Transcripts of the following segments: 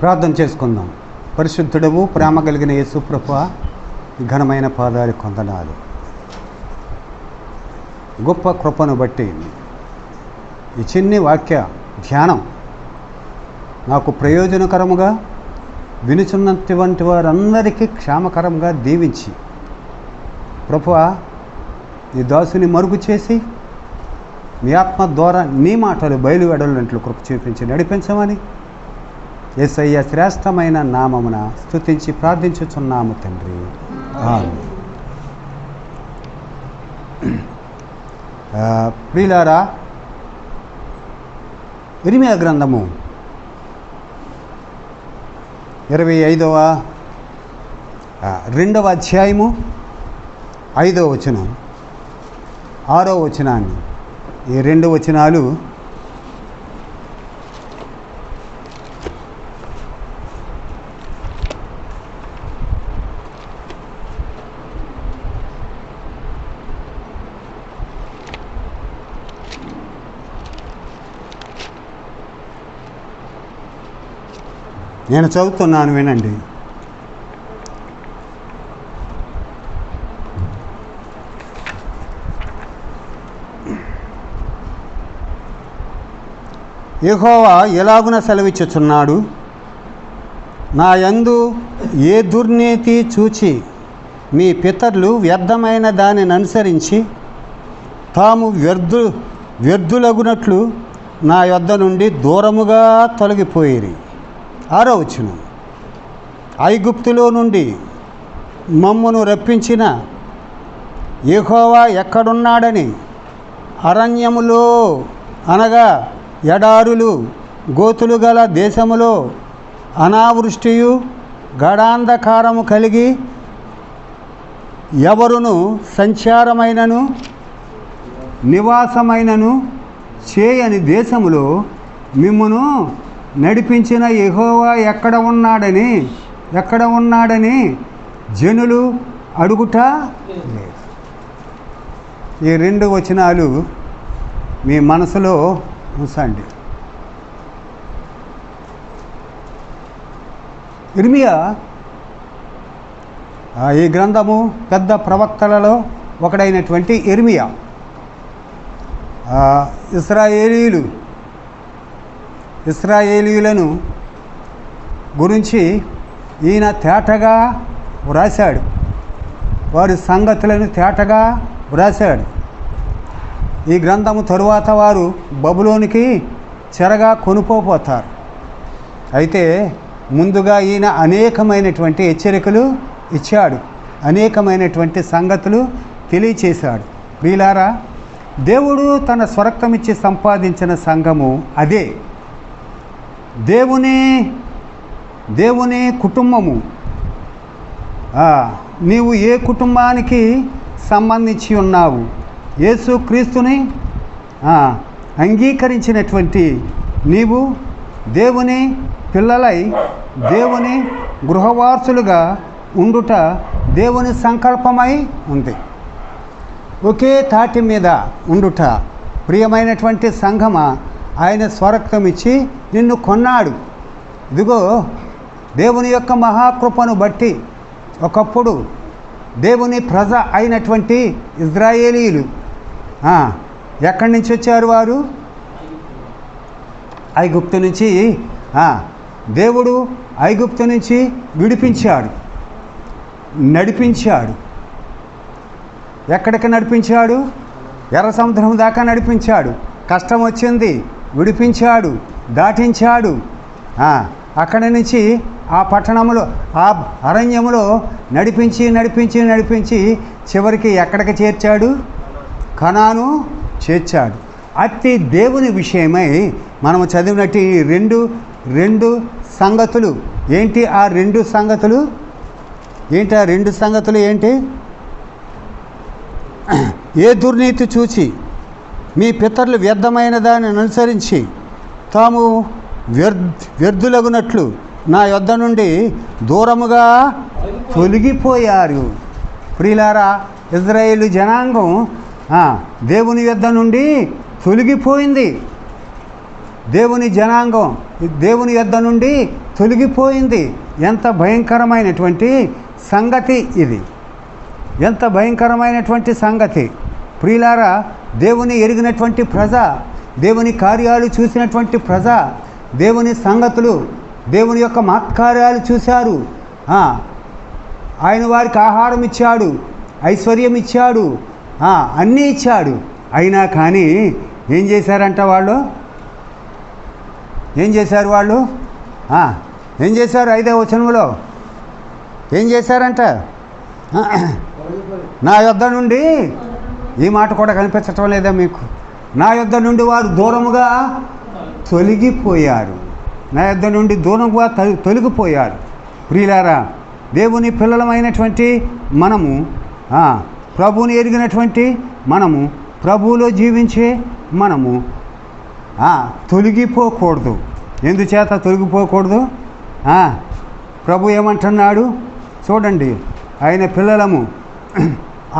ప్రార్థన చేసుకుందాం. పరిశుద్ధుడవు, ప్రేమ కలిగిన యేసు ప్రభువా, ఘనమైన పాదాలు కొందనాలు. గొప్ప కృపను బట్టి ఈ చిన్ని వాక్య ధ్యానం నాకు ప్రయోజనకరముగా, వినుచున్నటువంటి వారందరికీ క్షేమకరంగా దీవించి, ప్రభువా ఈ దాసుని మరుగు చేసి మీ ఆత్మ ద్వారా నీ మాటలు బయలువెడలినట్లు కృప చూపించి నడిపించమని యేసయ్య శ్రేష్టమైన నామమున స్తుతించి ప్రార్థించుచున్నాము తండ్రి. ఆమేన్. ప్రియులారా, ఇర్మీయా గ్రంథము 25వ 2వ అధ్యాయము 5వ వచనం, 6వ వచనాన్ని, ఈ 2 వచనాలు నేను చదువుతున్నాను, వినండి. యెహోవా ఎలాగున సెలవిచ్చుచున్నాడు, నా యందు ఏ దుర్నీతి చూచి మీ పితరులు వ్యర్థమైన దానిని అనుసరించి తాము వ్యర్థులగునట్లు నా యొద్ద నుండి దూరముగా తొలగిపోయిరి. 6వ వచనం, ఐగుప్తులో నుండి మమ్మును రప్పించిన యెహోవా ఎక్కడున్నాడని అరణ్యములో అనగా ఎడారులు గోతులు గల దేశములో అనావృష్టియు గాఢాంధకారము కలిగి ఎవరును సంచారమైనను నివాసమైనను చేయని దేశములో మిమ్మును నడిపించిన యెహోవా ఎక్కడ ఉన్నాడని జనులు అడుగుట లేదు. ఈ 2 వచనాలు మీ మనసులో ఉంచండి. ఇర్మీయా ఈ గ్రంథము పెద్ద ప్రవక్తలలో ఒకడైనటువంటి ఇర్మీయా ఇశ్రాయేలీయులను గురించి ఈయన తేటగా వ్రాశాడు. వారి సంగతులను తేటగా వ్రాశాడు. ఈ గ్రంథము తరువాత వారు బబులోనికి చెరగా కొనుపోతారు. అయితే ముందుగా ఈయన అనేకమైనటువంటి హెచ్చరికలు ఇచ్చాడు, అనేకమైనటువంటి సంగతులు తెలియచేశాడు. ప్రియులారా, దేవుడు తన స్వరక్తమిచ్చి సంపాదించిన సంఘము అదే. దేవుని కుటుంబము. నీవు ఏ కుటుంబానికి సంబంధించి ఉన్నావు? యేసు క్రీస్తుని అంగీకరించినటువంటి నీవు దేవుని పిల్లలై దేవుని గృహవాసులుగా ఉండుట దేవుని సంకల్పమై ఉంది. ఒకే తాటి మీద ఉండుట. ప్రియమైనటువంటి సంఘమా, ఆయన స్వరక్తం ఇచ్చి నిన్ను కొన్నాడు. ఇదిగో దేవుని యొక్క మహాకృపను బట్టి ఒకప్పుడు దేవుని ప్రజ అయినటువంటి ఇశ్రాయేలీయులు ఎక్కడి నుంచి వచ్చారు? వారు ఐగుప్తు నుంచి. దేవుడు ఐగుప్తు నుంచి విడిపించాడు, నడిపించాడు. ఎక్కడికి నడిపించాడు? ఎర్ర సముద్రం దాకా నడిపించాడు. కష్టం వచ్చింది, విడిపించాడు, దాటించాడు. అక్కడి నుంచి ఆ పట్టణంలో, ఆ అరణ్యములో నడిపించి చివరికి ఎక్కడికి చేర్చాడు? కనాను చేర్చాడు. అట్టి దేవుని విషయమై మనము చదివినట్టు ఈ రెండు సంగతులు ఏంటి? ఆ 2 సంగతులు ఏంటి? ఆ 2 సంగతులు ఏంటి? ఏ దుర్నీతి చూచి మీ పితరులు వ్యర్థమైన దానిని అనుసరించి తాము వ్యర్థులగునట్లు నా యొద్ద నుండి దూరముగా తొలగిపోయారు. ప్రియులారా, ఇజ్రాయేలు జనాంగం దేవుని యొద్ద నుండి తొలగిపోయింది. దేవుని జనాంగం దేవుని యొద్ద నుండి తొలగిపోయింది. ఎంత భయంకరమైనటువంటి సంగతి ఇది! ఎంత భయంకరమైనటువంటి సంగతి! ప్రియులారా, దేవుని ఎరిగినటువంటి ప్రజ, దేవుని కార్యాలు చూసినటువంటి ప్రజ, దేవుని సంగతులు, దేవుని యొక్క మహత్కార్యాలు చూశారు. ఆయన వారికి ఆహారం ఇచ్చాడు, ఐశ్వర్యం ఇచ్చాడు, అన్నీ ఇచ్చాడు. అయినా కానీ ఏం చేశారంట వాళ్ళు? ఏం చేశారు వాళ్ళు? ఏం చేశారు? 5వ వచనంలో ఏం చేశారంట? నా యొద్ద నుండి, ఈ మాట కూడా కనిపించటం లేదా మీకు? నా యొద్ద నుండి వారు దూరముగా తొలగిపోయారు. నా యొద్ద నుండి దూరముగా తొలగిపోయారు. ప్రియులారా, దేవుని పిల్లలమైనటువంటి మనము, ప్రభువుని ఎరిగినటువంటి మనము, ప్రభువులో జీవించే మనము తొలగిపోకూడదు. ఎందుచేత తొలగిపోకూడదు? ప్రభు ఏమంటున్నాడు చూడండి. ఆయన పిల్లలము,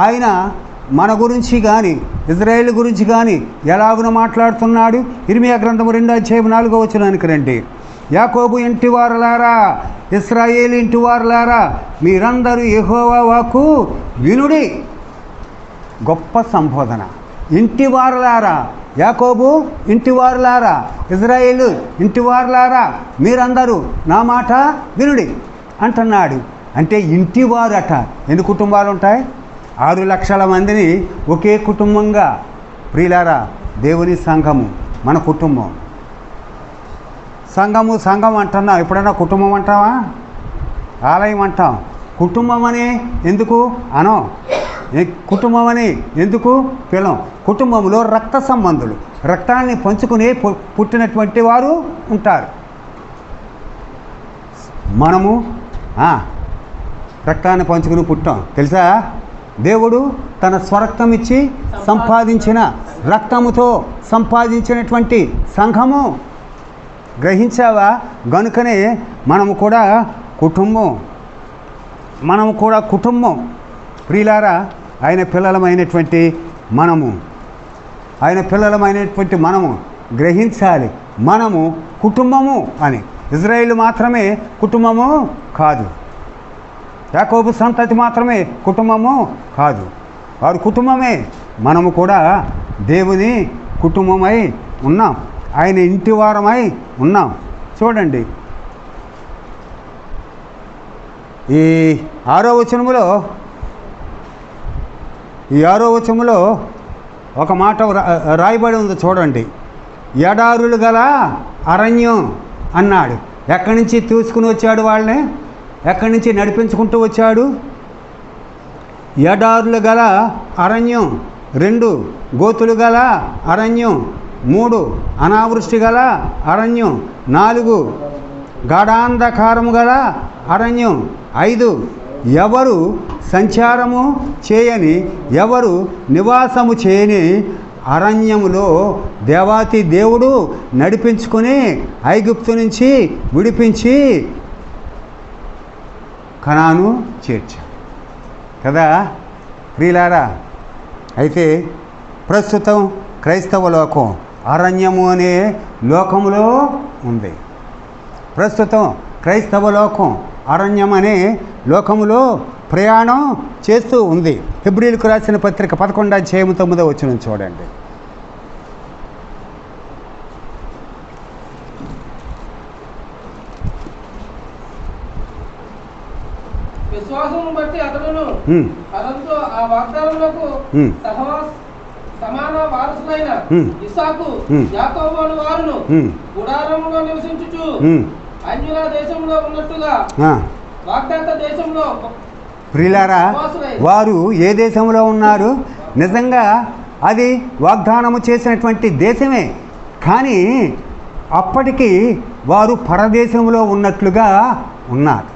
ఆయన మన గురించి కానీ ఇజ్రాయేల్ గురించి కానీ ఎలాగున మాట్లాడుతున్నాడు? ఇర్మియా గ్రంథము 2:4 వచనానికి రండి. యాకోబు ఇంటివారలారా, ఇశ్రాయేలు ఇంటివారలారా, మీరందరూ యెహోవా వాక్కు వినుడి. గొప్ప సంబోధన. ఇంటివారలారా, యాకోబు ఇంటివారలారా, ఇజ్రాయేలు ఇంటివారలారా, మీరందరూ నా మాట వినుడి అంటున్నాడు. అంటే ఇంటివారట. ఎన్ని కుటుంబాలు ఉంటాయి? 6 లక్షల మందిని ఒకే కుటుంబంగా. ప్రియులారా, దేవుని సంఘము మన కుటుంబం. సంఘం అంటున్నాం. ఎప్పుడైనా కుటుంబం అంటావా? ఆలయం అంటాం. కుటుంబం అని ఎందుకు అనం? కుటుంబం అని ఎందుకు పిలం? కుటుంబంలో రక్త సంబంధులు, రక్తాన్ని పంచుకుని పుట్టినటువంటి వారు ఉంటారు. మనము రక్తాన్ని పంచుకుని పుట్టాం. తెలుసా? దేవుడు తన స్వరక్తం ఇచ్చి సంపాదించిన, రక్తముతో సంపాదించినటువంటి సంఘము. గ్రహించావా? గనుకనే మనము కూడా కుటుంబం. ప్రియులారా, ఆయన పిల్లలమైనటువంటి మనము గ్రహించాలి. మనము కుటుంబము అని. ఇజ్రాయేలు మాత్రమే కుటుంబము కాదు. యాకోబు సంతతి మాత్రమే కుటుంబము కాదు. వారు కుటుంబమే. మనము కూడా దేవుని కుటుంబమై ఉన్నాం. ఆయన ఇంటి వారమై ఉన్నాం. చూడండి, ఈ 6వ వచనములో ఒక మాట రాయబడి ఉంది చూడండి. ఎడారులు గల అరణ్యం అన్నాడు. ఎక్కడి నుంచి తీసుకుని వచ్చాడు వాళ్ళని? ఎక్కడి నుంచి నడిపించుకుంటూ వచ్చాడు? ఎడారులు గల అరణ్యం, 2 గోతులు గల అరణ్యం, 3 అనావృష్టి గల అరణ్యం, 4 గాఢాంధకారము గల అరణ్యం, 5 ఎవరు సంచారము చేయని, ఎవరు నివాసము చేయని అరణ్యములో దేవాతి దేవుడు నడిపించుకొని ఐగుప్తు నుంచి విడిపించి కనాను చేర్చాడు కదా ప్రియులారా. అయితే ప్రస్తుతం క్రైస్తవ లోకం అరణ్యము అనే లోకములో ఉంది. ప్రస్తుతం క్రైస్తవ లోకం అరణ్యం అనే లోకములో ప్రయాణం చేస్తూ ఉంది. హెబ్రీయులకు రాసిన పత్రిక 11:9 వచనం చూడండి. విశ్వాసమును బట్టి అతడును అతనితో ఆ వాగ్దానములకు సమాన వారసులైన ఇస్సాకు యాకోబు అను వారును గుడారములో నివసించుచు అన్యుల దేశంలో ఉన్నట్టుగా వాగ్దాత దేశంలో. ప్రియులారా, వారు ఏ దేశంలో ఉన్నారు? నిజంగా అది వాగ్దానము చేసినటువంటి దేశమే. కానీ అప్పటికి వారు పరదేశంలో ఉన్నట్లుగా ఉన్నారు.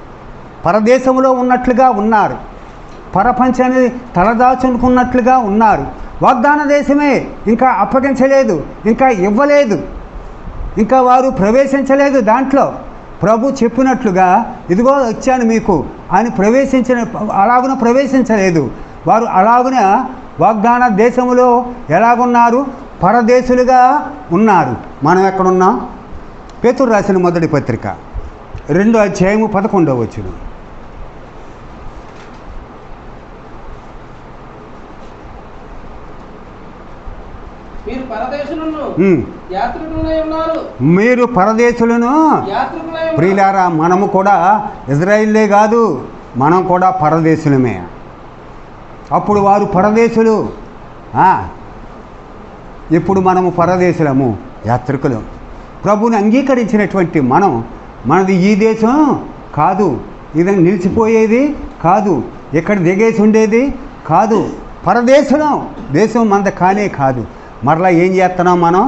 పరపంచాన్ని తలదాచుకున్నట్లుగా ఉన్నారు. వాగ్దాన దేశమే ఇంకా అప్పగించలేదు, ఇంకా ఇవ్వలేదు, ఇంకా వారు ప్రవేశించలేదు దాంట్లో. ప్రభు చెప్పినట్లుగా ఇదిగో వచ్చాను మీకు అని ప్రవేశించలేదు. వారు అలాగున వాగ్దాన దేశంలో ఎలాగున్నారు? పరదేశులుగా ఉన్నారు. మనం ఎక్కడున్నాం? పేతురు రాసిన మొదటి పత్రిక 2వ అధ్యాయము 11వ వచనం. మీరు పరదేశులను ప్రియులారా, మనము కూడా ఇజ్రాయిలే కాదు, మనం కూడా పరదేశులమే. అప్పుడు వారు పరదేశులు, ఇప్పుడు మనము పరదేశులము, యాత్రికులు. ప్రభుని అంగీకరించినటువంటి మనది ఈ దేశం కాదు, ఇది నిలిచిపోయేది కాదు, ఇక్కడ దిగేసి ఉండేది కాదు, పరదేశులం. దేశం మనది కానే కాదు. మరలా ఏం చేస్తున్నాం? మనం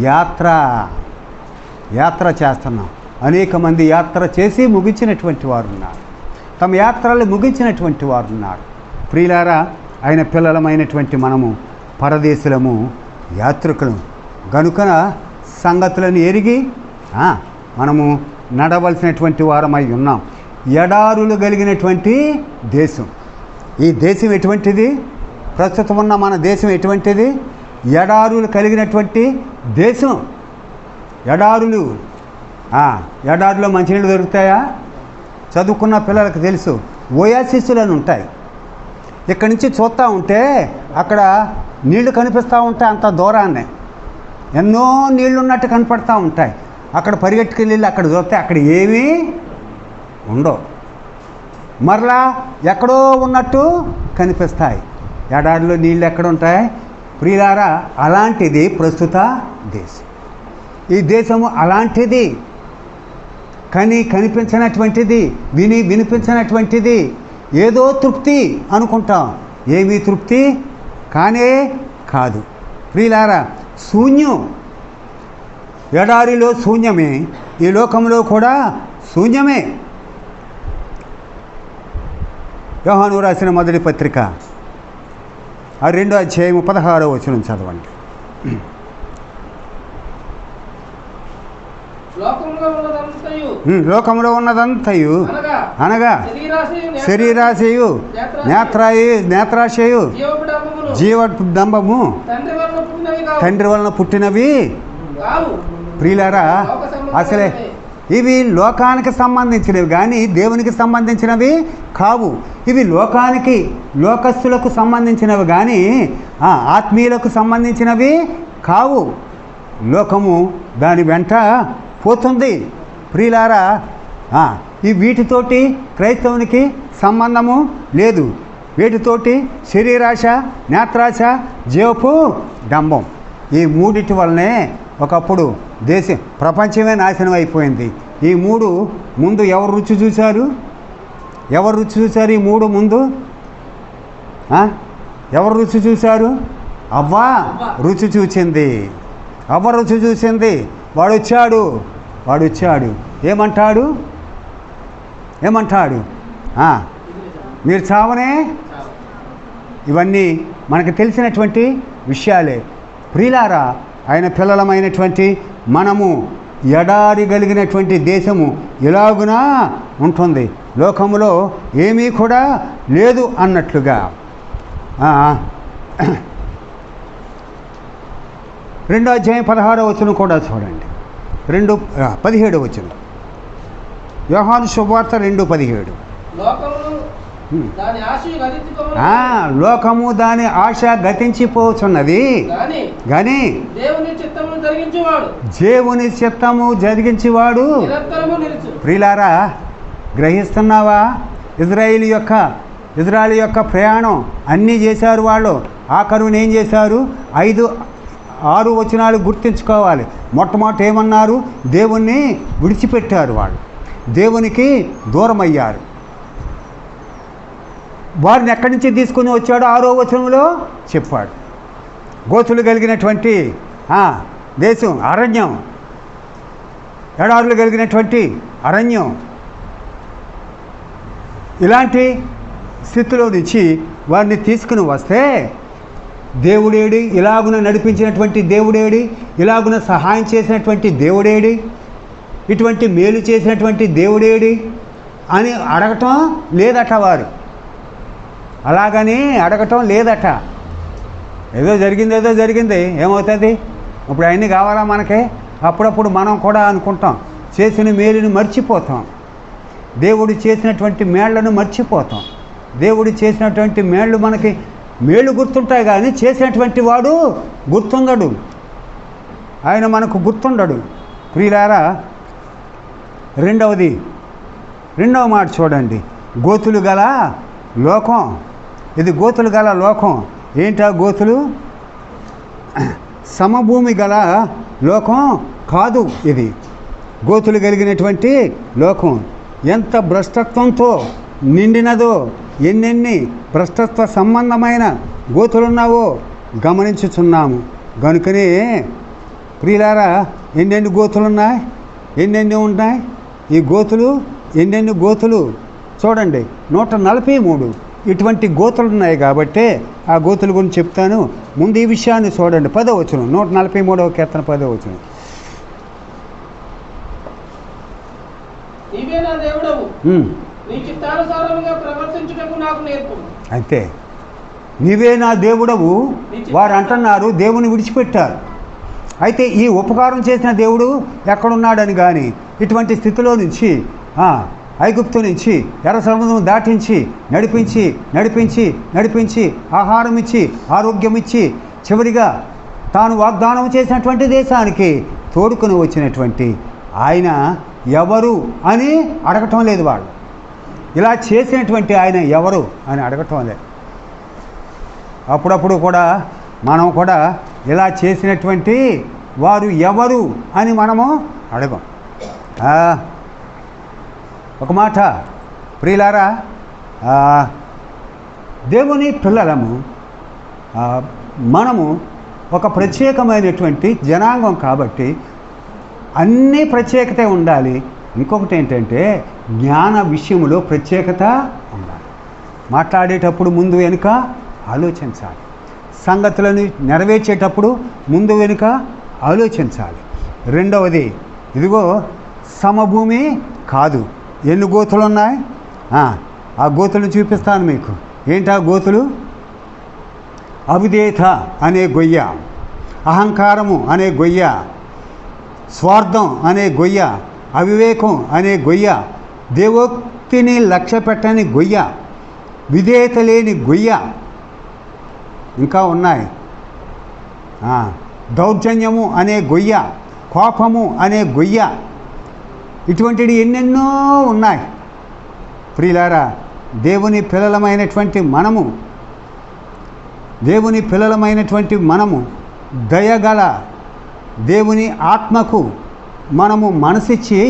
యాత్ర చేస్తున్నాం. అనేక మంది యాత్ర చేసి ముగించినటువంటి వారు ఉన్నారు, తమ యాత్రలు ముగించినటువంటి వారు ఉన్నారు. ప్రియులారా, ఆయన పిల్లలమైనటువంటి మనము పరదేశులము, యాత్రికులం గనుకన సంగతులను ఎరిగి మనము నడవలసినటువంటి వారమై ఉన్నాం. ఎడారులు కలిగినటువంటి దేశం. ఈ దేశం ఎటువంటిది? ప్రస్తుతం ఉన్న మన దేశం ఎటువంటిది? ఎడారులు కలిగినటువంటి దేశం. ఎడారులో మంచినీళ్ళు దొరుకుతాయా? చదువుకున్న పిల్లలకు తెలుసు. ఓయాసిస్లు అని ఉంటాయి. ఇక్కడి నుంచి చూస్తూ ఉంటే అక్కడ నీళ్లు కనిపిస్తూ ఉంటాయి. అంత దూరాన్నే ఎన్నో నీళ్లు ఉన్నట్టు కనపడుతూ ఉంటాయి. అక్కడ పరిగెట్టుకెళ్ళి అక్కడ చూస్తే అక్కడ ఏమీ ఉండవు, మరలా ఎక్కడో ఉన్నట్టు కనిపిస్తాయి. ఎడారిలో నీళ్ళు ఎక్కడ ఉంటాయి? ప్రియులారా, అలాంటిది ప్రస్తుత దేశం. ఈ దేశము అలాంటిది, కనిపించినటువంటిది, వినిపించినటువంటిది. ఏదో తృప్తి అనుకుంటాం, ఏమీ తృప్తి కానే కాదు. ప్రియులారా, శూన్యం. ఎడారిలో శూన్యమే, ఈ లోకంలో కూడా శూన్యమే. యోహాను రాసిన మొదటి పత్రిక 2వ అధ్యాయము 16వ వచనం చదవండి. లోకంలో ఉన్నదంతయు అనగా శరీరాశయు, నేత్రాశయు, జీవడంబము తండ్రి వలన పుట్టినవి. ప్రియులారా, అసలే ఇవి లోకానికి సంబంధించినవి కానీ దేవునికి సంబంధించినవి కావు. ఇవి లోకస్తులకు సంబంధించినవి కానీ ఆత్మీయులకు సంబంధించినవి కావు. లోకము దాని వెంట పోతుంది. ప్రియులారా, వీటితోటి క్రైస్తవునికి సంబంధము లేదు. వీటితోటి శరీరాశ, నేత్రాశ, జీవపు డంబం, ఈ మూడిటి వల్లనే ఒకప్పుడు ప్రపంచమే నాశనం అయిపోయింది. ఈ మూడు ముందు ఎవరు రుచి చూశారు? ఈ మూడు ముందు ఎవరు రుచి చూశారు? అవ్వ రుచి చూసింది. వాడు వచ్చాడు. ఏమంటాడు? మీరు చావనే. ఇవన్నీ మనకు తెలిసినటువంటి విషయాలే. ప్రియులారా, ఆయన పిల్లలమైనటువంటి మనము ఎడారి కలిగినటువంటి దేశము ఇలాగునా ఉంటుంది, లోకములో ఏమీ కూడా లేదు అన్నట్లుగా. 2వ అధ్యాయం 16వ వచనం కూడా చూడండి. 17వ వచనం, యోహాను శుభవార్త 2:17. లోకము దాని ఆశ గతించిపోతున్నది కానీ దేవుని చిత్తము జరిగించేవాడు. ప్రియులారా, గ్రహిస్తున్నావా? ఇజ్రాయిల్ యొక్క ప్రయాణం అన్నీ చేశారు వాళ్ళు. ఆఖరుని ఏం చేశారు? 5-6 వచనాలు గుర్తుంచుకోవాలి. మొట్టమొదటి ఏమన్నారు? దేవుణ్ణి విడిచిపెట్టారు. వాళ్ళు దేవునికి దూరం అయ్యారు. వారిని ఎక్కడి నుంచి తీసుకుని వచ్చాడో 6వ వచనంలో చెప్పాడు. గోతులు కలిగినటువంటి దేశం, అరణ్యం, ఎడారులు కలిగినటువంటి అరణ్యం, ఇలాంటి స్థితిలో నుంచి వారిని తీసుకుని వస్తే దేవుడేడి? ఇలాగున నడిపించినటువంటి దేవుడేడి? ఇలాగున సహాయం చేసినటువంటి దేవుడేడి? ఇటువంటి మేలు చేసినటువంటి దేవుడేడి అని అడగటం లేదట. వారు అలాగని అడగటం లేదట. ఏదో జరిగింది ఏమవుతుంది? ఇప్పుడు అవన్నీ కావాలా మనకే? అప్పుడప్పుడు మనం కూడా అనుకుంటాం, చేసిన మేలుని మర్చిపోతాం, దేవుడు చేసినటువంటి మేళ్లను మర్చిపోతాం. దేవుడు చేసినటువంటి మేళ్ళు మనకి మేళ్ళు గుర్తుంటాయి, కానీ చేసినటువంటి వాడు గుర్తుండడు, ఆయన మనకు గుర్తుండడు. ప్రియులారా, రెండవ మాట చూడండి. గోతులు గల లోకం. ఇది గోతులు గల లోకం. ఏంటా గోతులు? సమభూమి గల లోకం కాదు. ఇది గోతులు కలిగినటువంటి లోకం. ఎంత భ్రష్టత్వంతో నిండినదో, ఎన్నెన్ని భ్రష్టత్వ సంబంధమైన గోతులున్నావో గమనించుచున్నాము. కనుకనే ప్రియులారా, ఎన్నెన్ని గోతులున్నాయి, ఎన్నెన్ని ఉన్నాయి ఈ గోతులు, ఎన్నెన్ని గోతులు చూడండి. 143 ఇటువంటి గోతులు ఉన్నాయి. కాబట్టి ఆ గోతుల గురించి చెప్తాను. ముందు ఈ విషయాన్ని చూడండి. 10వ వచనం, 143వ కీర్తన 10వ వచనం. నీవే నా దేవుడవు, నీ చిత్తానుసారముగా ప్రవర్తించుటకు నాకు నేర్పుము. అంతే, నీవే నా దేవుడవు. వారు అంటున్నారు దేవుని విడిచిపెట్టారు. అయితే ఈ ఉపకారం చేసిన దేవుడు ఎక్కడున్నాడని కానీ, ఇటువంటి స్థితిలో నుంచి ఐగుప్తు నుంచి ఎర్ర సముద్రం దాటించి నడిపించి ఆహారం ఇచ్చి ఆరోగ్యం ఇచ్చి చివరిగా తాను వాగ్దానం చేసినటువంటి దేశానికి తోడుకొని వచ్చినటువంటి ఆయన ఎవరు అని అడగటం లేదు. వాళ్ళు ఇలా చేసినటువంటి ఆయన ఎవరు అని అడగటం లేదు. అప్పుడప్పుడు కూడా మనం కూడా ఇలా చేసినటువంటి వారు ఎవరు అని మనము అడగం. ఒక మాట ప్రియులారా, దేవుని పిల్లలము, మనము ఒక ప్రత్యేకమైనటువంటి జనాంగం కాబట్టి అన్నీ ప్రత్యేకత ఉండాలి. ఇంకొకటి ఏంటంటే జ్ఞాన విషయంలో ప్రత్యేకత ఉండాలి. మాట్లాడేటప్పుడు ముందు వెనుక ఆలోచించాలి. సంగతులను నెరవేర్చేటప్పుడు ముందు వెనుక ఆలోచించాలి. రెండవది, ఇదిగో సమభూమి కాదు. ఎన్ని గోతులు ఉన్నాయి? ఆ గోతులు చూపిస్తాను మీకు. ఏంటి ఆ గోతులు? అవిధేయత అనే గొయ్య, అహంకారము అనే గొయ్య, స్వార్థం అనే గొయ్య, అవివేకం అనే గొయ్య, దేవోక్తిని లక్ష్య పెట్టని గొయ్య, విధేయత లేని గొయ్య, ఇంకా ఉన్నాయి. దౌర్జన్యము అనే గొయ్య, కోపము అనే గొయ్య, ఇటువంటివి ఎన్నెన్నో ఉన్నాయి. ప్రియులారా, దేవుని పిల్లలమైనటువంటి మనము దయగల దేవుని ఆత్మకు మనము మనసిచ్చి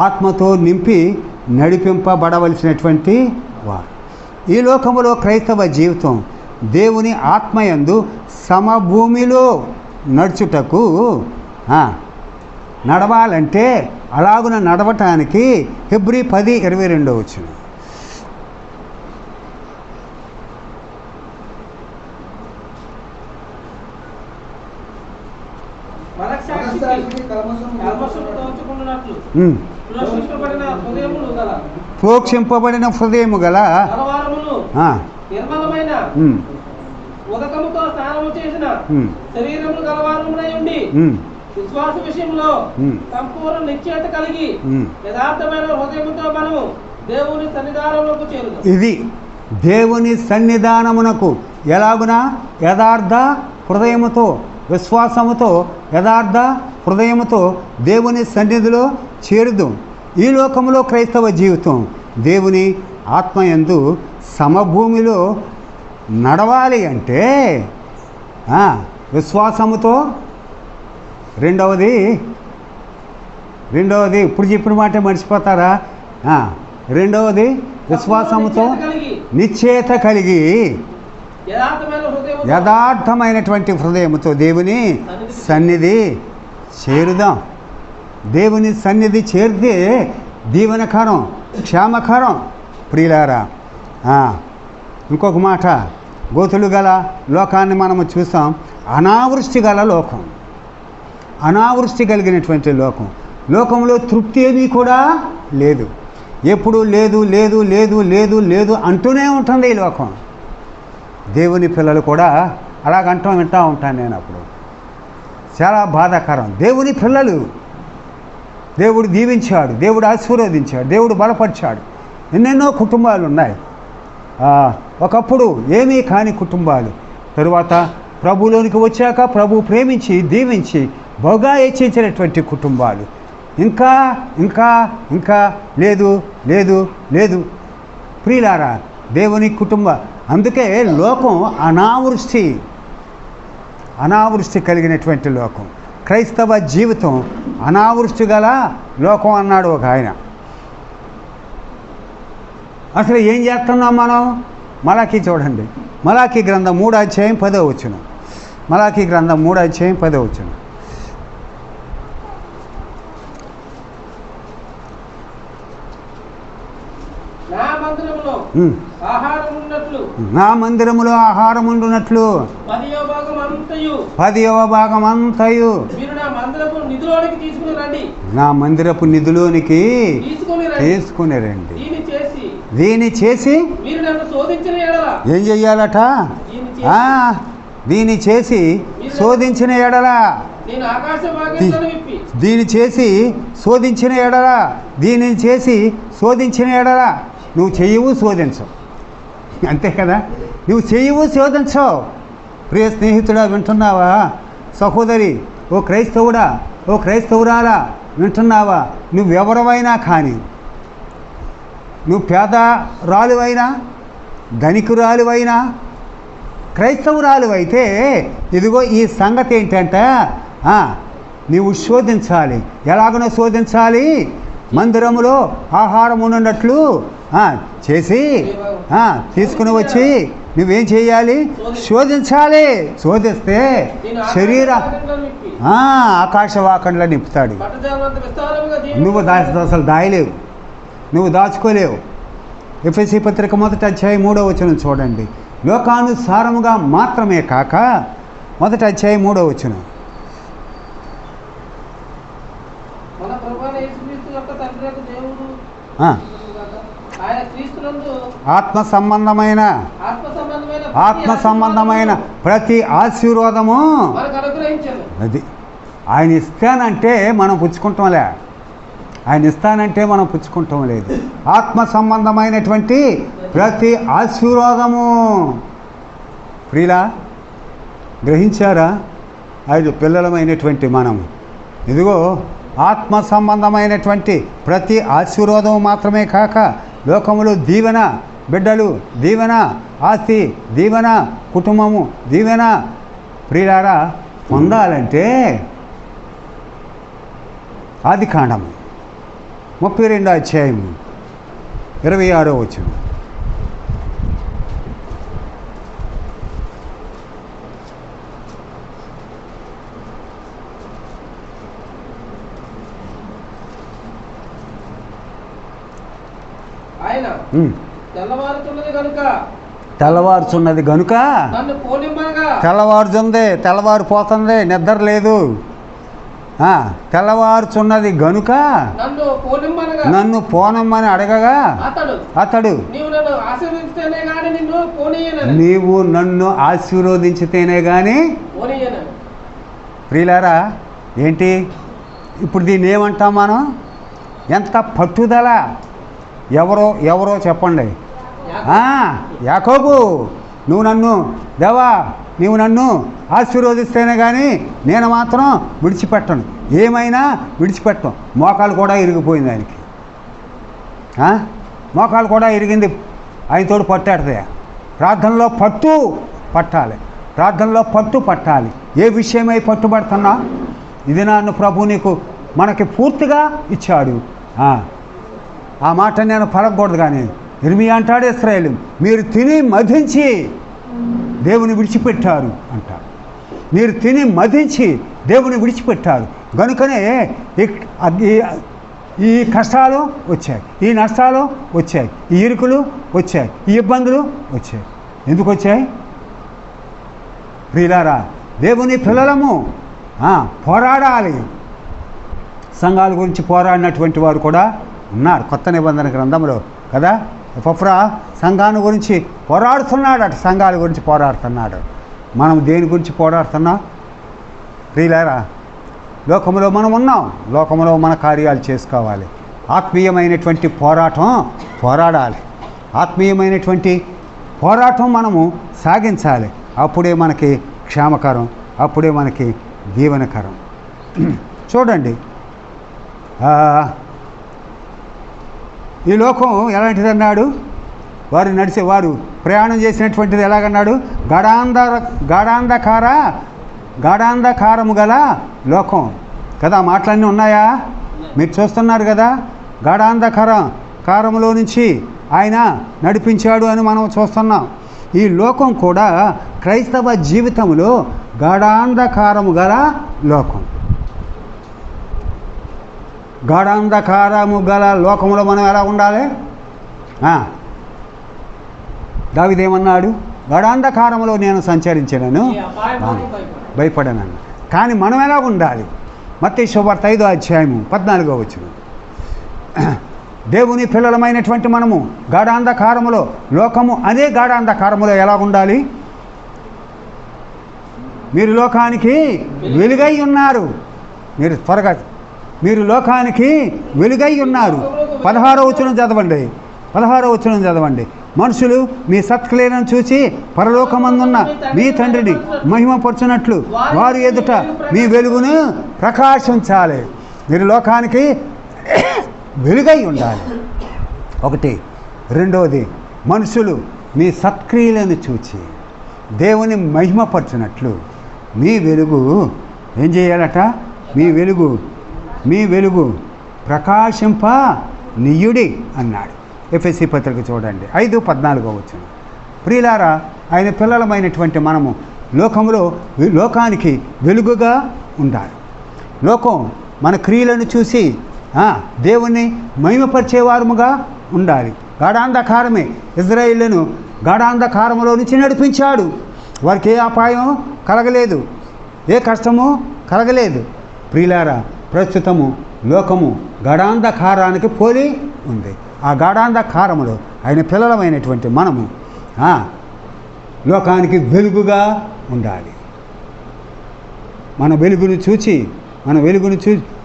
ఆత్మతో నింపి నడిపింపబడవలసినటువంటి వారు. ఈ లోకములో క్రైస్తవ జీవితం దేవుని ఆత్మయందు సమభూమిలో నడుచుటకు నడవాలంటే అలాగున నడవటానికి హెబ్రీ 10:22 వచ్చింది. ప్రోక్షింపబడిన హృదయము గల ఉదకముతో స్నానము చేసిన శరీరము గలవారమునై ఉండి విశ్వాస విషయంలో సంపూర్ణ నిశ్చయత కలిగి యథార్థమైన హృదయముతో మనము దేవుని సన్నిధానమునకు చేరుదాం. ఇది దేవుని సన్నిధానమునకు ఎలాగున యథార్థ హృదయముతో, విశ్వాసముతో, యథార్థ హృదయముతో దేవుని సన్నిధిలో చేరుదాం. ఈ లోకములో క్రైస్తవ జీవితం దేవుని ఆత్మయందు సమభూమిలో నడవాలి అంటే విశ్వాసముతో, రెండవది ఇప్పుడు చెప్పిన మాట మర్చిపోతారా? రెండవది విశ్వాసముతో నిశ్చయత కలిగి యథార్థమైనటువంటి హృదయముతో దేవుని సన్నిధి చేరుదాం. దేవుని సన్నిధి చేరితే దీవెనకరం, క్షేమకరం. ప్రియులారా, ఇంకొక మాట, గోతులు గల లోకాన్ని మనము చూసాం. అనావృష్టి గల లోకం, అనావృష్టి కలిగినటువంటి లోకం. లోకంలో తృప్తి ఏమీ కూడా లేదు. ఎప్పుడు లేదు లేదు లేదు లేదు లేదు అంటూనే ఉంటుంది ఈ లోకం. దేవుని పిల్లలు కూడా అలాగంటాం వింటూ ఉంటాను నేను. అప్పుడు చాలా బాధాకరం. దేవుని పిల్లలు, దేవుడు దీవించాడు, దేవుడు ఆశీర్వదించాడు, దేవుడు బలపరిచాడు. ఎన్నెన్నో కుటుంబాలు ఉన్నాయి. ఒకప్పుడు ఏమీ కాని కుటుంబాలు తరువాత ప్రభులోనికి వచ్చాక ప్రభు ప్రేమించి దీవించి బహుగా హెచ్చించినటువంటి కుటుంబాలు. ఇంకా ఇంకా ఇంకా లేదు లేదు లేదు. ప్రియులారా, దేవుని అందుకే లోకం అనావృష్టి కలిగినటువంటి లోకం. క్రైస్తవ జీవితం అనావృష్టి గల లోకం అన్నాడు ఒక ఆయన. అసలు ఏం చేస్తున్నాం మనం? మలాకీ చూడండి, మలాకీ గ్రంథం 3వ అధ్యాయం 10వ వచనం. మలాకీ గ్రంథం 3వ అధ్యాయం 10వ వచనం. నా మందిరములో ఆహారం ఉండునట్లు 10వ భాగం అంతయు నా మందిరపు నిధిలోనికి తీసుకుని రండి. దీన్ని చేసి ఏం చెయ్యాలట? దీన్ని చేసి శోధించిన ఎడల, దీన్ని చేసి శోధించిన ఎడల, దీనిని చేసి శోధించిన ఎడల నువ్వు చెయ్యవు శోధించవు. అంతే కదా, నువ్వు చెయ్యవు శోధించవు. ప్రియ స్నేహితుడా, వింటున్నావా? సహోదరి, ఓ క్రైస్తవుడా, ఓ క్రైస్తవురాలా, వింటున్నావా? నువ్వెవరవైనా కానీ, నువ్వు పేదరాలువైనా ధనికురాలువైనా క్రైస్తవురాలు అయితే ఇదిగో ఈ సంగతి ఏంటంటే నీవు శోధించాలి. ఎలాగనో శోధించాలి? మందిరములో ఆహారం ఉన్నట్లు చేసి తీసుకుని వచ్చి నువ్వేం చేయాలి? శోధించాలి. శోధిస్తే ఆకాశవాకండ్లా నింపుతాడు. నువ్వు అసలు దాయలేవు, నువ్వు దాచుకోలేవు. ఎఫెసీ పత్రిక 1వ అధ్యాయం 3వ వచనం చూడండి. లోకానుసారముగా మాత్రమే కాక 1వ అధ్యాయం 3వ వచనం. ఆత్మ సంబంధమైన ప్రతి ఆశీర్వాదము అది ఆయన ఇస్తానంటే మనం పుచ్చుకుంటాంలే, ఆయన ఇస్తానంటే మనం పుచ్చుకుంటాం లేదు. ఆత్మ సంబంధమైనటువంటి ప్రతి ఆశీర్వాదము. ప్రియులా, గ్రహించారా? 5 పిల్లలమైనటువంటి మనము ఇదిగో ఆత్మ సంబంధమైనటువంటి ప్రతి ఆశీర్వాదము మాత్రమే కాక లోకములో దీవెన, బిడ్డలు దీవెన, ఆస్తి దీవెన, కుటుంబము దీవెన. ప్రియులారా, పొందాలంటే ఆదికాండము 32వ అధ్యాయం 26వ వచనం. ఆయన తెల్లవారుచున్నది గనుక తెల్లవారిపోతుంది, నిద్ర లేదు. తెల్లవారుచున్నది గనుక నన్ను పోనమ్మని అడగగా అతడు నీవు నన్ను ఆశీర్వదించితేనే కానీ. ప్రియులారా, ఏంటి ఇప్పుడు దీన్ని ఏమంటాం మనం? ఎంత పట్టుదల! ఎవరో చెప్పండి. యాకోబు, నువ్వు నన్ను దేవా, నీవు నన్ను ఆశీర్వదిస్తేనే కానీ నేను మాత్రం విడిచిపెట్టను, ఏమైనా విడిచిపెట్టను. మోకాలు కూడా ఇరిగిపోయింది ఆయనకి, మోకాలు కూడా ఇరిగింది. ఆయనతోడు పట్టాడుతాయా? ప్రార్థనలో పట్టు పట్టాలి. ఏ విషయమై పట్టుబడుతున్నా ఇది నన్ను ప్రభు నీకు మనకి పూర్తిగా ఇచ్చాడు. ఆ మాట నేను పలకూడదు, కానీ ఇర్మియా అంటాడు, ఇశ్రాయేలు మీరు తిని మధించి దేవుని విడిచిపెట్టారు అంటారు. మీరు తిని మధించి దేవుని విడిచిపెట్టారు కనుకనే ఈ కష్టాలు వచ్చాయి, ఈ నష్టాలు వచ్చాయి, ఈ ఇరుకులు వచ్చాయి, ఈ ఇబ్బందులు వచ్చాయి. ఎందుకు వచ్చాయి? ప్రియులారా, దేవుని పిల్లలము పోరాడాలి. సంఘాల గురించి పోరాడినటువంటి వారు కూడా ఉన్నారు కొత్త నిబంధన గ్రంథంలో కదా. ఎపఫ్రా సంఘాన్ని గురించి పోరాడుతున్నాడు, సంఘాల గురించి పోరాడుతున్నాడు. మనం దేని గురించి పోరాడుతున్నాం ప్రియులారా? లోకంలో మనం ఉన్నాం, లోకంలో మన కార్యాలు చేసుకోవాలి. ఆత్మీయమైనటువంటి పోరాడాలి. ఆత్మీయమైనటువంటి పోరాటం మనము సాగించాలి. అప్పుడే మనకి క్షేమకరం, అప్పుడే మనకి దీవెనకరం. చూడండి, ఈ లోకం ఎలాంటిది అన్నాడు? వారు ప్రయాణం చేసినటువంటిది ఎలాగన్నాడు? గాఢాంధకారము గల లోకం కదా. మాటలన్నీ ఉన్నాయా? మీరు చూస్తున్నారు కదా. కారములో నుంచి ఆయన నడిపించాడు అని మనం చూస్తున్నాం. ఈ లోకం కూడా క్రైస్తవ జీవితంలో గాఢాంధకారము గల లోకం. గాఢాంధకారము గల లోకంలో మనం ఎలా ఉండాలి? దావీదేమన్నాడు? గాఢాంధకారంలో నేను సంచరించినను భయపడనను. కానీ మనం ఎలా ఉండాలి? మత్తయి సువార్త 5వ అధ్యాయము 14వ వచనం. దేవుని పిల్లలమైనటువంటి మనము గాఢాంధకారములో, లోకము అదే గాఢాంధకారములో ఎలా ఉండాలి? మీరు లోకానికి వెలుగై ఉన్నారు. మీరు లోకానికి వెలుగై ఉన్నారు. 16వ వచనం చదవండి. మనుషులు మీ సత్క్రియలను చూసి పరలోకమందున్న మీ తండ్రిని మహిమపరచునట్లు వారి ఎదుట మీ వెలుగును ప్రకాశించాలి. మీరు లోకానికి వెలుగై ఉండాలి. ఒకటి. రెండవది, మనుషులు మీ సత్క్రియలను చూచి దేవుని మహిమపరచునట్లు మీ వెలుగు ఏం చేయాలట? మీ వెలుగు ప్రకాశింప నీయుడి అన్నాడు. ఎఫెసీ పత్రిక చూడండి 5:14 వచనం. ప్రియులారా, ఆయన పిల్లలమైనటువంటి మనము లోకానికి వెలుగుగా ఉండాలి. లోకం మన క్రియలను చూసి దేవుణ్ణి మహిమపరిచేవారముగా ఉండాలి. గాఢాంధకారమే ఇజ్రాయేలును గాఢాంధకారములో నుంచి నడిపించాడు. వారికి ఏ అపాయం కలగలేదు, ఏ కష్టము కలగలేదు. ప్రియులారా, ప్రస్తుతము లోకము గాఢాంధకారానికి పోలి ఉంది. ఆ గాఢాంధకారములో ఆయన పిల్లలమైనటువంటి మనము లోకానికి వెలుగుగా ఉండాలి.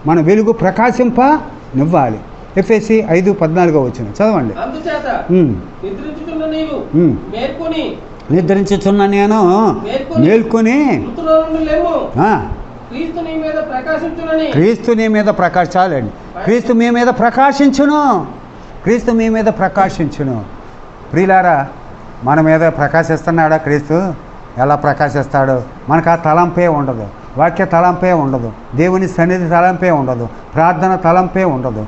మన వెలుగు ప్రకాశింపనివ్వాలి. ఎఫెసీ 5:14 వచనం చదవండి. నిద్రించుచున్న నేను మేల్కొని క్రీస్తు నీ మీద ప్రకాశించాలండి. క్రీస్తు మీ మీద ప్రకాశించును. ప్రియులారా, మన మీద ప్రకాశిస్తున్నాడా క్రీస్తు? ఎలా ప్రకాశిస్తాడో మనకు ఆ తలంపే ఉండదు. వాక్య తలంపే ఉండదు. దేవుని సన్నిధి తలంపే ఉండదు. ప్రార్థన తలంపే ఉండదు.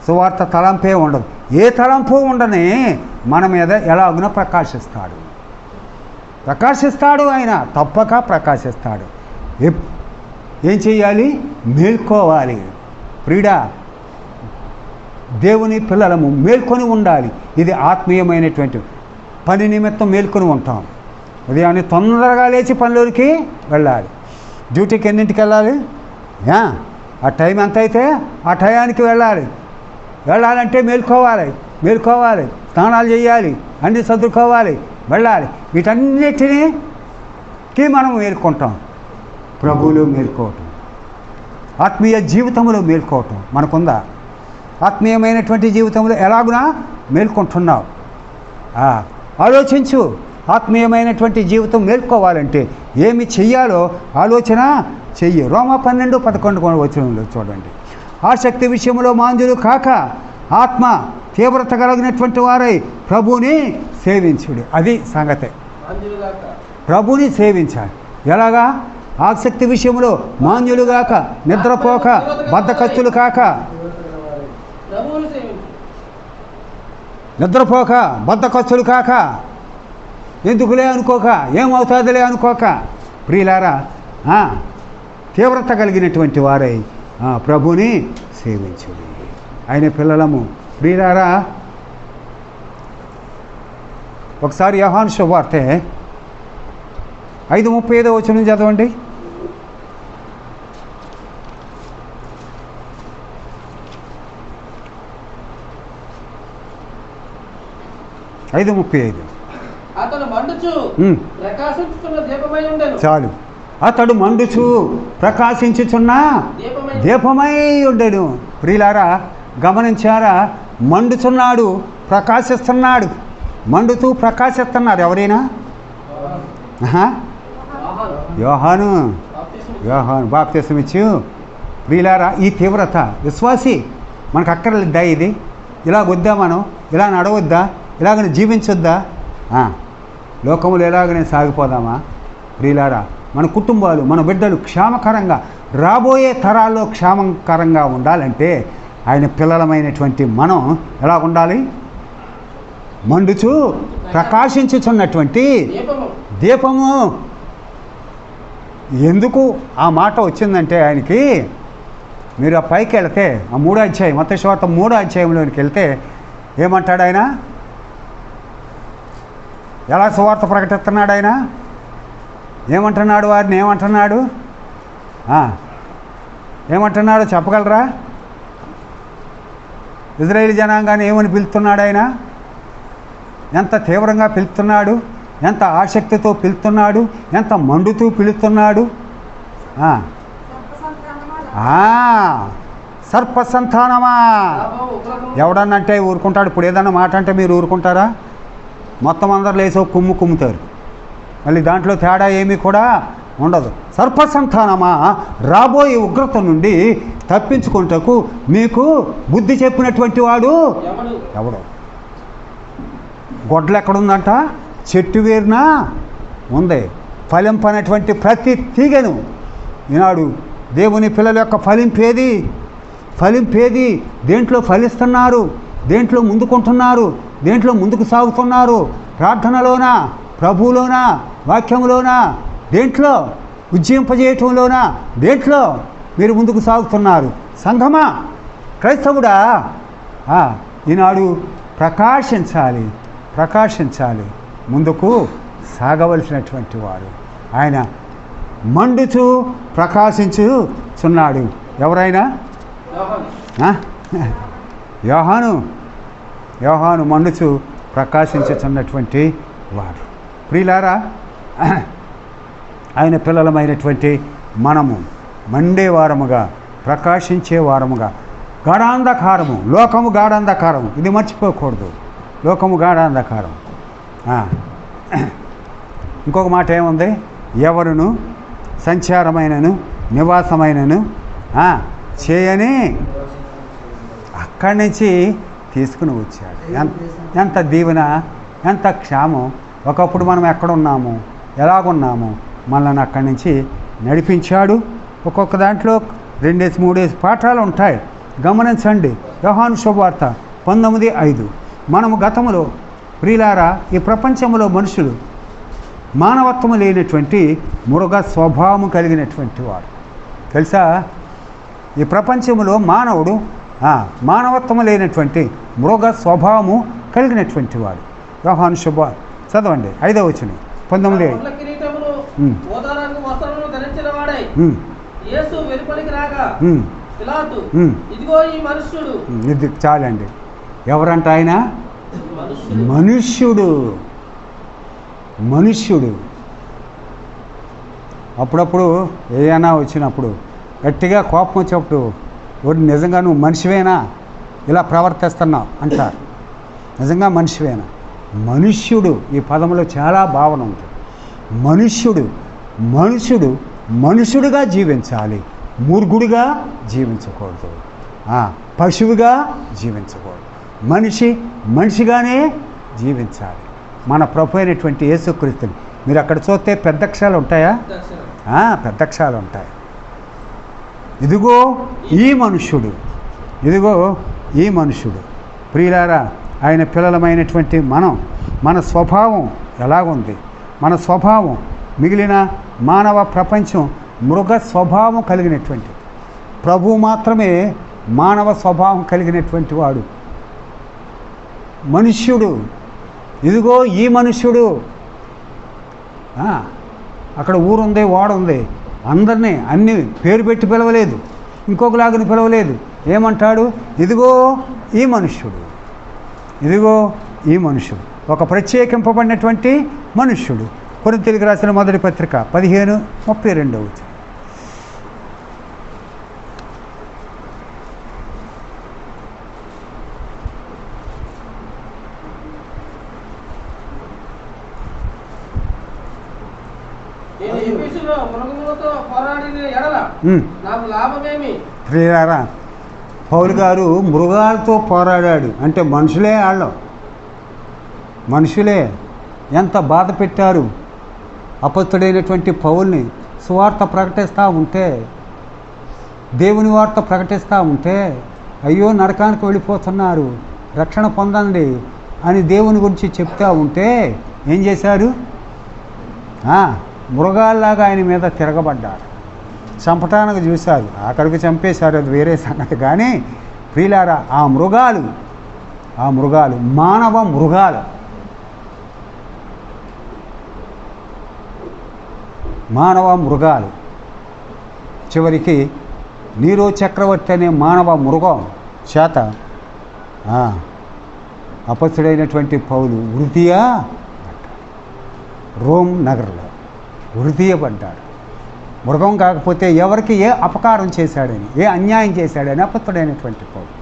సువార్త తలంపే ఉండదు. ఏ తలంపు ఉండని మన మీద ఎలాగున ప్రకాశిస్తాడు. ఆయన తప్పక ప్రకాశిస్తాడు. ఏం చేయాలి? మేల్కోవాలి. ప్రియుడా, దేవుని పిల్లలము మేల్కొని ఉండాలి. ఇది ఆత్మీయమైనటువంటి పని నిమిత్తం మేల్కొని ఉంటాం. ఉదయాన్నే తొందరగా లేచి పనిలోనికి వెళ్ళాలి. డ్యూటీకి ఎన్నింటికి వెళ్ళాలి? ఆ టైం ఎంత అయితే ఆ టయానికి వెళ్ళాలంటే మేల్కోవాలి. స్నానాలు చేయాలి, అన్నీ సర్దుకోవాలి, వెళ్ళాలి. వీటన్నిటికి మనం మేల్కొంటాం. ప్రభువులో మేల్కోవటం, ఆత్మీయ జీవితంలో మేల్కోవటం మనకుందా? ఆత్మీయమైనటువంటి జీవితంలో ఎలాగునా మేల్కొంటున్నావు? ఆలోచించు. ఆత్మీయమైనటువంటి జీవితం మేల్కోవాలంటే ఏమి చెయ్యాలో ఆలోచన చెయ్యి. రోమా 12:11 వచనంలో చూడండి. ఆసక్తి విషయంలో మాంద్యులు కాక ఆత్మ తీవ్రత కలిగినటువంటి వారై ప్రభువుని సేవించుడు. అది సంగతే. ప్రభువుని సేవించాలి. ఎలాగా? ఆసక్తి విషయంలో మాంద్యులు కాక, నిద్రపోక, బద్ధకస్తులు కాక, ఎందుకులే అనుకోక, ఏమవుతుందిలే అనుకోక, ప్రియులారా, తీవ్రత కలిగినటువంటి వారై ప్రభుని సేవించుడి. ఆయన పిల్లలము. ప్రియులారా, ఒకసారి యోహాను సువార్త 5:35 వచనం చదవండి. 5:35. అతడు మండుచు ప్రకాశించుతున్న దీపమై ఉండెను. చాలు. అతడు మండుచు ప్రకాశించుచున్న దీపమై ఉండెను. ప్రియులారా, గమనించారా? మండుచున్నాడు, ప్రకాశిస్తున్నాడు. మండుతూ ప్రకాశిస్తున్నారు. ఎవరైనా? యోహాను బాప్తిసం ఇచ్చు. ప్రియులారా, ఈ తీవ్రత విశ్వాసి మనకు అక్కర్లేదా? ఇది ఇలాగ వద్దా? మనం ఇలా నడవద్దా? ఇలాగనే జీవించొద్దా? లోకములు ఎలాగనే సాగిపోదామా? ప్రియులారా, మన కుటుంబాలు, మన బిడ్డలు క్షేమకరంగా, రాబోయే తరాల్లో క్షేమకరంగా ఉండాలంటే ఆయన పిల్లలమైనటువంటి మనం ఎలా ఉండాలి? మండుచు ప్రకాశించుచున్నటువంటి దీపము. ఎందుకు ఆ మాట వచ్చిందంటే ఆయనకి, మీరు ఆ పైకి వెళితే ఆ 3వ అధ్యాయం, మత్తయి సువార్త 3వ అధ్యాయంలోనికి వెళ్తే ఏమంటాడు ఆయన? ఎలా సువార్త ప్రకటిస్తున్నాడు ఆయన? ఏమంటున్నాడు? వారిని ఏమంటున్నాడు? ఏమంటున్నాడు చెప్పగలరా? ఇజ్రాయేల్ జనాంగాన్ని ఏమని పిలుస్తున్నాడు ఆయన? ఎంత తీవ్రంగా పిలుస్తున్నాడు, ఎంత ఆసక్తితో పిలుస్తున్నాడు, ఎంత మండుతూ పిలుస్తున్నాడు. సర్ప సంతానమా. ఎవడన్నంటే ఊరుకుంటాడు? ఇప్పుడు ఏదన్నా మాట అంటే మీరు ఊరుకుంటారా? మొత్తం అందరు లేసో కుమ్ముతారు. మళ్ళీ దాంట్లో తేడా ఏమీ కూడా ఉండదు. సర్ప సంతానమా, రాబోయే ఉగ్రత నుండి తప్పించుకుంటకు మీకు బుద్ధి చెప్పినటువంటి వాడు ఎవడు? గొడ్లు ఎక్కడుందంట? చెట్టు వేరున ఉంది. ఫలింపనటువంటి ప్రతి తీగను ఈనాడు దేవుని పిల్లల యొక్క ఫలింపేది దేంట్లో ఫలిస్తున్నారు, దేంట్లో ముందుకుంటున్నారు, దేంట్లో ముందుకు సాగుతున్నారు? ప్రార్థనలోనా, ప్రభువులోనా, వాక్యంలోనా, దేంట్లో ఉజ్జీంపజేయటంలోనా, దేంట్లో మీరు ముందుకు సాగుతున్నారు? సంఘమా, క్రైస్తవుడా, ఈనాడు ప్రకాశించాలి, ముందుకు సాగవలసినటువంటి వారు. ఆయన మండుచు ప్రకాశించుచున్నాడు. ఎవరైనా? యోహాను మండుచు ప్రకాశించుచున్నటువంటి వాడు. ప్రియులారా, ఆయన పిల్లలమైనటువంటి మనము మండేవారముగా, ప్రకాశించే వారముగా, గాఢాంధకారము, లోకము గాఢాంధకారము, ఇది మర్చిపోకూడదు. లోకము గాఢాంధకారం. ఇంకొక మాట ఏముంది? ఎవరును సంచారమైనను నివాసమైనను చేయని అక్కడి నుంచి తీసుకుని వచ్చాడు. ఎంత దీవెన, ఎంత క్షేమం. ఒకప్పుడు మనం ఎక్కడున్నాము, ఎలాగున్నాము, మనల్ని అక్కడి నుంచి నడిపించాడు. ఒక్కొక్క దాంట్లో 2-3 పాఠాలు ఉంటాయి. గమనించండి. యోహాను శుభవార్త 19:5. మనము గతములో ప్రియులారా, ఈ ప్రపంచంలో మనుషులు మానవత్వము లేనటువంటి మృగ స్వభావము కలిగినటువంటి వాడు. తెలుసా? ఈ ప్రపంచంలో మానవుడు మానవత్వము లేనటువంటి మృగ స్వభావము కలిగినటువంటి వాడు. యోహాను శుభవార్త చదవండి 5వ వచనం 19:5. ఇది చాలండి. ఎవరంట ఆయన? మనుష్యుడు. అప్పుడప్పుడు ఏమైనా వచ్చినప్పుడు గట్టిగా కోపం వచ్చినప్పుడు, నిజంగా నువ్వు మనిషివేనా ఇలా ప్రవర్తిస్తున్నావు అంటారు. నిజంగా మనిషివేనా? మనుష్యుడు, ఈ పదంలో చాలా భావన ఉంటుంది. మనుషుడుగా జీవించాలి, మూర్ఖుడిగా జీవించకూడదు, పశువుగా జీవించకూడదు. మనిషిగానే జీవించాలి. మన ప్రభు అయినటువంటి యేసుక్రీస్తుని మీరు అక్కడ చూస్తే పెద్ద అక్షరాలు ఉంటాయా? పెద్ద అక్షరాలు ఉంటాయి. ఇదిగో ఈ మనుష్యుడు. ప్రియులారా, ఆయన పిల్లలమైనటువంటి మన స్వభావం ఎలాగుంది? మన స్వభావం మిగిలిన మానవ ప్రపంచం మృగ స్వభావం కలిగినటువంటి, ప్రభువు మాత్రమే మానవ స్వభావం కలిగినటువంటి వాడు. మనుష్యుడు. ఇదిగో ఈ మనుష్యుడు. అక్కడ ఊరుంది, వాడుంది, అందరినీ అన్ని పేరు పెట్టి పిలవలేదు, ఇంకొకలాగని పిలవలేదు. ఏమంటాడు? ఇదిగో ఈ మనుష్యుడు. ఒక ప్రత్యేకింపబడినటువంటి మనుష్యుడు. కొరింథీయులకు రాసిన మొదటి పత్రిక 15:32. నేను ఎఫెసులో మృగములతో పోరాడిన ఎడల నాకు లాభమేమి? ప్రియులారా, పౌలు గారు మృగాలతో పోరాడాడు. అంటే మనుషులే, వాళ్ళు మనుషులే ఎంత బాధ పెట్టారు అపొస్తలుడైనటువంటి పౌల్ని. సువార్త ప్రకటిస్తూ ఉంటే, దేవుని వార్త ప్రకటిస్తూ ఉంటే, అయ్యో నరకానికి వెళ్ళిపోతున్నారు, రక్షణ పొందండి అని దేవుని గురించి చెప్తూ ఉంటే ఏం చేశారు? మృగాల్లాగా ఆయన మీద తిరగబడ్డారు. చంపటానికి చూశారు, అక్కడికి చంపేశారు, అది వేరే సంగతి. కానీ ప్రియులారా, ఆ మృగాలు మానవ మృగాలు చివరికి నీరో చక్రవర్తి అనే మానవ మృగం చేత అపొస్తలుడైనటువంటి పౌలు రోమ్ నగరంలో వృద్ధీయపడ్డాడు. మృగం కాకపోతే ఎవరికి ఏ అపకారం చేశాడని, ఏ అన్యాయం చేశాడని అపొస్తలుడైనటువంటి పౌలు.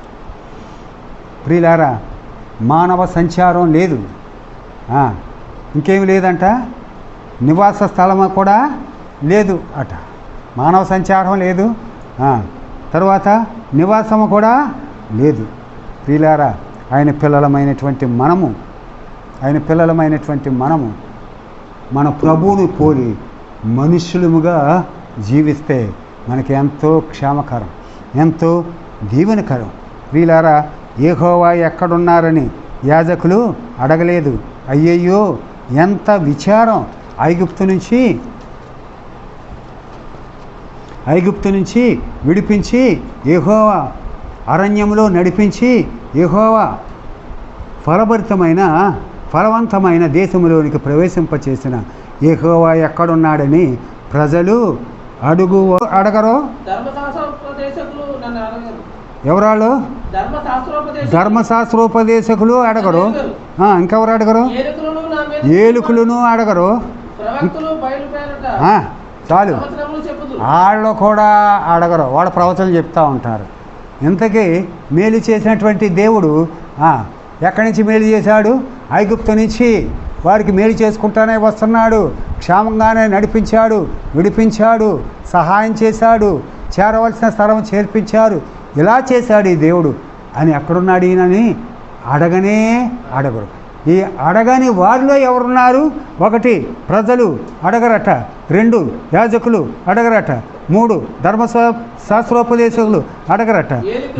ప్రియులారా, మానవ సంచారం లేదు. ఇంకేమి లేదంట, నివాస స్థలం కూడా లేదు అట. మానవ సంచారం లేదు, తర్వాత నివాసము కూడా లేదు. ప్రియులారా, ఆయన పిల్లలమైనటువంటి మనము మన ప్రభువుని పోలి మనుష్యులముగా జీవిస్తే మనకి ఎంతో క్షేమకరం, ఎంతో దీవెనకరం. ప్రియులారా, యెహోవా ఎక్కడున్నారని యాజకులు అడగలేదు. అయ్యయ్యో ఎంత విచారం! ఐగుప్తు నుంచి విడిపించి యెహోవా అరణ్యంలో నడిపించి యెహోవా ఫలవంతమైన దేశంలోనికి ప్రవేశింపచేసిన యెహోవా ఎక్కడున్నాడని ప్రజలు అడగరు. ఎవరాళ్ళు? ధర్మశాస్త్రోపదేశకులు అడగరు. ఇంకెవరు అడగరు? ఏలుకులను అడగరు. చాలు, వాళ్ళు కూడా అడగరు, వాళ్ళ ప్రవచనలు చెప్తూ ఉంటారు. ఇంతకీ మేలు చేసినటువంటి దేవుడు ఎక్కడి నుంచి మేలు చేశాడు? ఐగుప్తు నుంచి వారికి మేలు చేసుకుంటానే వస్తున్నాడు. క్షేమంగానే నడిపించాడు, విడిపించాడు, సహాయం చేశాడు, చేరవలసిన స్థలం చేర్పించారు. ఇలా చేశాడు ఈ దేవుడు అని ఎక్కడున్నాడు ఈయనని అడగరు. ఈ అడగని వారిలో ఎవరున్నారు? 1 ప్రజలు అడగరట, 2 యాజకులు అడగరట, 3 ధర్మశాస్త్రోపదేశకులు అడగరట,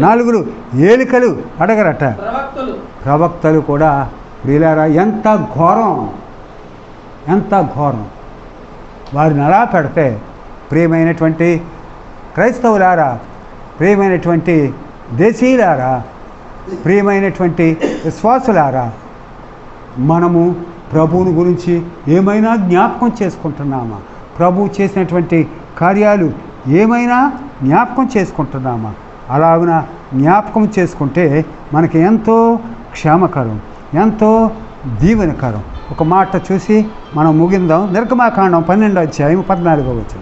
4 ఏలికలు అడగరట, ప్రవక్తలు కూడా. ప్రియులారా, ఎంత ఘోరం! వారిని అలా పెడితే, ప్రియమైనటువంటి క్రైస్తవులారా, ప్రియమైనటువంటి దేశీయులారా, ప్రియమైనటువంటి విశ్వాసులారా, మనము ప్రభువుని గురించి ఏమైనా జ్ఞాపకం చేసుకుంటున్నామా? ప్రభువు చేసినటువంటి కార్యాలు ఏమైనా జ్ఞాపకం చేసుకుంటున్నామా? అలాగున జ్ఞాపకం చేసుకుంటే మనకి ఎంతో క్షేమకరం, ఎంతో దీవెనకరం. ఒక మాట చూసి మనం ముగిందాం. నిర్గమాకాండం 12:14.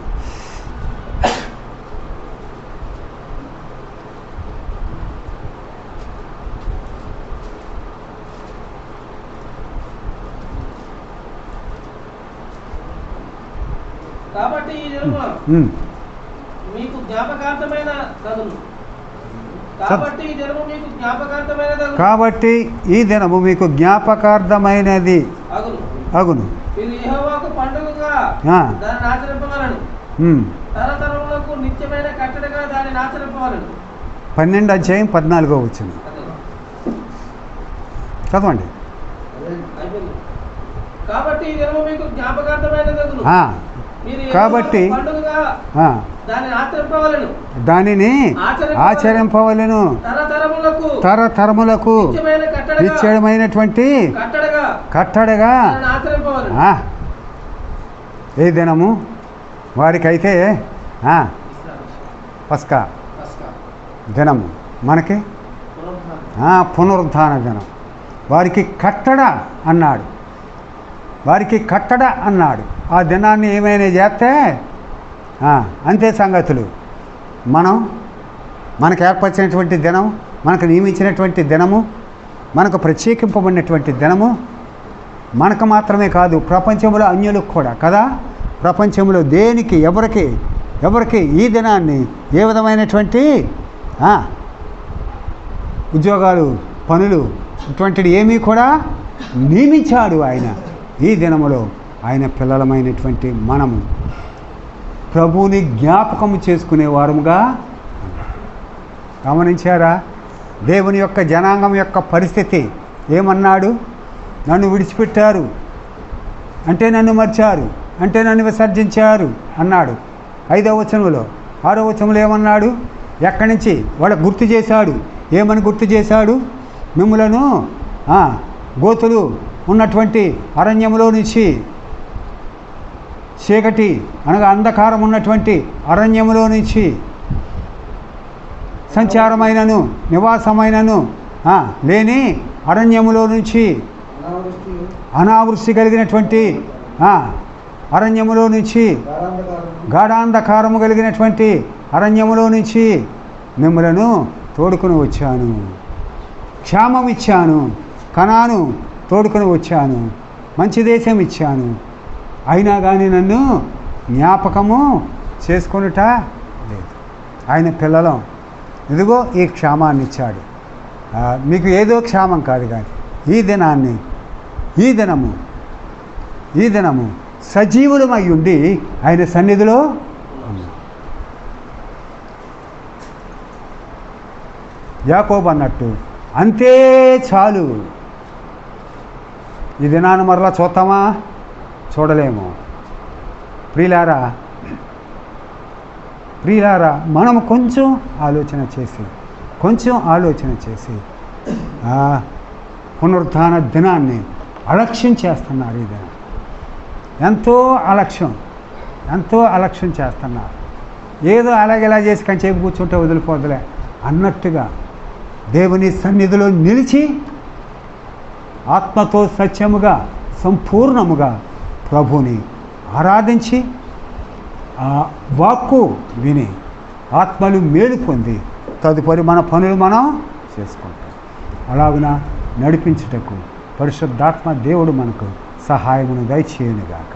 కాబట్టి ఈ దినము మీకు జ్ఞాపకార్థమైన దగును. కాబట్టి ఈ దినము మీకు జ్ఞాపకార్థమైనది అగును. ఇది యెహోవాకు పండుగగా దానిని ఆచరింపవలెను. తరతరములకు నిత్యమైన కట్టడగా దానిని ఆచరింపవలెను. 12:14 చదవండి. కాబట్టి ఈ దినము మీకు జ్ఞాపకార్థమైనదగును. కాబట్టి దానిని ఆచరింపవలెను. తరతరములకు నిశ్చయమైనటువంటి కట్టడగా ఏ దినము వారికైతే పస్కా దినము, మనకి పునరుద్ధాన దినం. వారికి కట్టడ అన్నాడు. వారికి కట్టడ అన్నాడు. ఆ దినాన్ని ఏమైనా చేస్తే అంతే సంగతులు. మనకు ఏర్పరిచినటువంటి దినం, మనకు నియమించినటువంటి దినము, మనకు ప్రత్యేకింపబడినటువంటి దినము మనకు మాత్రమే కాదు, ప్రపంచంలో అన్యులకు కూడా కదా. ప్రపంచంలో దేనికి ఎవరికి ఈ దినాన్ని ఏ విధమైనటువంటి ఉద్యోగాలు, పనులు ఇటువంటిది ఏమీ కూడా నియమించాడు ఆయన. ఈ దినములో ఆయన పిల్లలమైనటువంటి మనము ప్రభువుని జ్ఞాపకము చేసుకునే వారముగా. గమనించారా? దేవుని యొక్క జనాంగం యొక్క పరిస్థితి ఏమన్నాడు? నన్ను విడిచిపెట్టారు అంటే నన్ను మర్చారు, అంటే నన్ను విసర్జించారు అన్నాడు 5వ వచనంలో. 6వ వచనంలో ఏమన్నాడు? ఎక్కడి నుంచి వాళ్ళకు గుర్తు చేశాడు. ఏమని గుర్తు చేశాడు? మిమ్ములను గోతులు ఉన్నటువంటి అరణ్యంలో నుంచి, చీకటి అనగా అంధకారం ఉన్నటువంటి అరణ్యములో నుంచి, సంచారమైనను నివాసమైనను లేని అరణ్యములో నుంచి, అనావృష్టి కలిగినటువంటి అరణ్యములో నుంచి, గాఢాంధకారము కలిగినటువంటి అరణ్యములో నుంచి మిమ్మలను తోడుకొని వచ్చాను, క్షేమం ఇచ్చాను, కనాను తోడుకొని వచ్చాను, మంచి దేశం ఇచ్చాను. అయినా కానీ నన్ను జ్ఞాపకము చేసుకొనుట లేదు. ఆయన పిల్లలం ఇదిగో ఈ క్షేమాన్ని ఇచ్చాడు. మీకు ఏదో క్షేమం కాదు కానీ ఈ దినము సజీవులమై ఉండి ఆయన సన్నిధిలో యాకోబు అన్నట్టు అంతే చాలు. ఈ దినాన్ని మరలా చూస్తామా? చూడలేము. ప్రియులారా మనము కొంచెం ఆలోచన చేసి పునరుత్థాన దినాన్ని అలక్ష్యం చేస్తున్నారు. ఈ దినం ఎంతో అలక్ష్యం చేస్తున్నారు. ఏదో అలాగేలా చేసి కంచేపు కూర్చుంటే వదిలిపోదులే అన్నట్టుగా దేవుని సన్నిధిలో నిలిచి ఆత్మతో సత్యముగా సంపూర్ణముగా ప్రభుని ఆరాధించి ఆ వాక్కు విని ఆత్మలు మేలు పొంది తదుపరి మన పనులు మనం చేసుకుంటాం. అలాగున నడిపించుటకు పరిశుద్ధాత్మ దేవుడు మనకు సహాయమును దయచేయునుగాక.